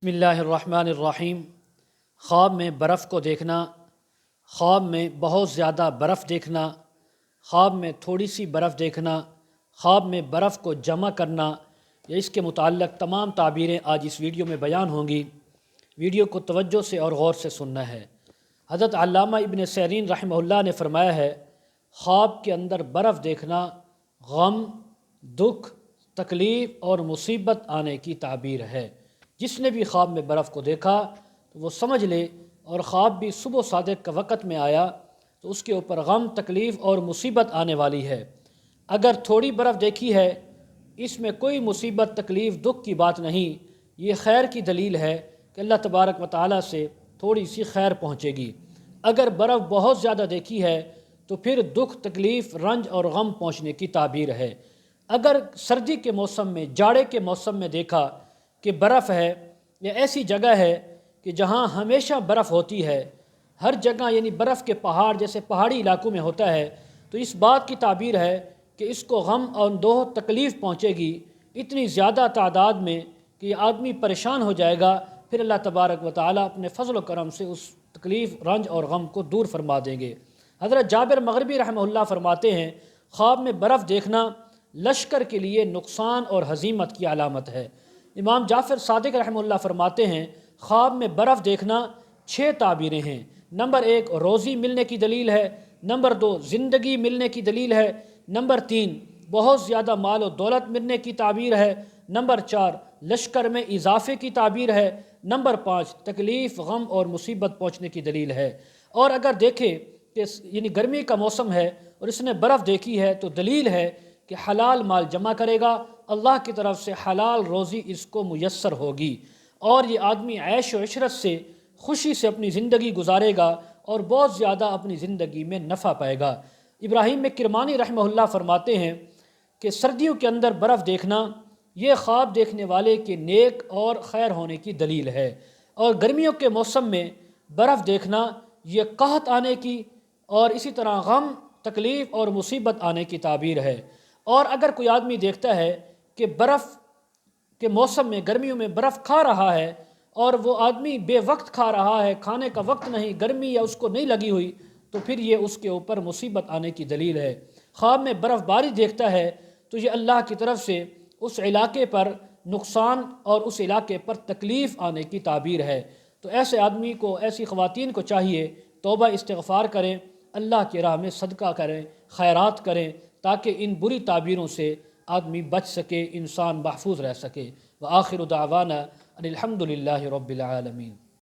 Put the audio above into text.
بسم اللہ الرحمن الرحیم۔ خواب میں برف کو دیکھنا، خواب میں بہت زیادہ برف دیکھنا، خواب میں تھوڑی سی برف دیکھنا، خواب میں برف کو جمع کرنا، یا اس کے متعلق تمام تعبیریں آج اس ویڈیو میں بیان ہوں گی۔ ویڈیو کو توجہ سے اور غور سے سننا ہے۔ حضرت علامہ ابن سیرین رحمہ اللہ نے فرمایا ہے، خواب کے اندر برف دیکھنا غم، دکھ، تکلیف اور مصیبت آنے کی تعبیر ہے۔ جس نے بھی خواب میں برف کو دیکھا تو وہ سمجھ لے، اور خواب بھی صبح صادق کا وقت میں آیا تو اس کے اوپر غم، تکلیف اور مصیبت آنے والی ہے۔ اگر تھوڑی برف دیکھی ہے، اس میں کوئی مصیبت، تکلیف، دکھ کی بات نہیں، یہ خیر کی دلیل ہے کہ اللہ تبارک و تعالیٰ سے تھوڑی سی خیر پہنچے گی۔ اگر برف بہت زیادہ دیکھی ہے تو پھر دکھ، تکلیف، رنج اور غم پہنچنے کی تعبیر ہے۔ اگر سردی کے موسم میں، جاڑے کے موسم میں دیکھا کہ برف ہے، یا ایسی جگہ ہے کہ جہاں ہمیشہ برف ہوتی ہے، ہر جگہ، یعنی برف کے پہاڑ جیسے پہاڑی علاقوں میں ہوتا ہے، تو اس بات کی تعبیر ہے کہ اس کو غم اور اندوہ، تکلیف پہنچے گی اتنی زیادہ تعداد میں کہ یہ آدمی پریشان ہو جائے گا۔ پھر اللہ تبارک و تعالیٰ اپنے فضل و کرم سے اس تکلیف، رنج اور غم کو دور فرما دیں گے۔ حضرت جابر مغربی رحمہ اللہ فرماتے ہیں، خواب میں برف دیکھنا لشکر کے لیے نقصان اور ہزیمت کی علامت ہے۔ امام جعفر صادق رحمہ اللہ فرماتے ہیں، خواب میں برف دیکھنا 6 تعبیریں ہیں۔ نمبر 1 روزی ملنے کی دلیل ہے، نمبر 2 زندگی ملنے کی دلیل ہے، نمبر 3 بہت زیادہ مال و دولت ملنے کی تعبیر ہے، نمبر 4 لشکر میں اضافے کی تعبیر ہے، نمبر 5 تکلیف، غم اور مصیبت پہنچنے کی دلیل ہے۔ اور اگر دیکھے کہ یعنی گرمی کا موسم ہے اور اس نے برف دیکھی ہے تو دلیل ہے کہ حلال مال جمع کرے گا، اللہ کی طرف سے حلال روزی اس کو میسر ہوگی، اور یہ آدمی عیش و عشرت سے، خوشی سے اپنی زندگی گزارے گا اور بہت زیادہ اپنی زندگی میں نفع پائے گا۔ ابراہیم کرمانی رحمہ اللہ فرماتے ہیں کہ سردیوں کے اندر برف دیکھنا یہ خواب دیکھنے والے کے نیک اور خیر ہونے کی دلیل ہے، اور گرمیوں کے موسم میں برف دیکھنا یہ قحط آنے کی اور اسی طرح غم، تکلیف اور مصیبت آنے کی تعبیر ہے۔ اور اگر کوئی آدمی دیکھتا ہے کہ برف کے موسم میں، گرمیوں میں برف کھا رہا ہے اور وہ آدمی بے وقت کھا رہا ہے، کھانے کا وقت نہیں، گرمی یا اس کو نہیں لگی ہوئی، تو پھر یہ اس کے اوپر مصیبت آنے کی دلیل ہے۔ خواب میں برف باری دیکھتا ہے تو یہ اللہ کی طرف سے اس علاقے پر نقصان اور اس علاقے پر تکلیف آنے کی تعبیر ہے۔ تو ایسے آدمی کو، ایسی خواتین کو چاہیے توبہ استغفار کریں، اللہ کی راہ میں صدقہ کریں، خیرات کریں، تاکہ ان بری تعبیروں سے آدمی بچ سکے، انسان محفوظ رہ سکے۔ وآخر دعوانا ان الحمد للہ رب العالمین۔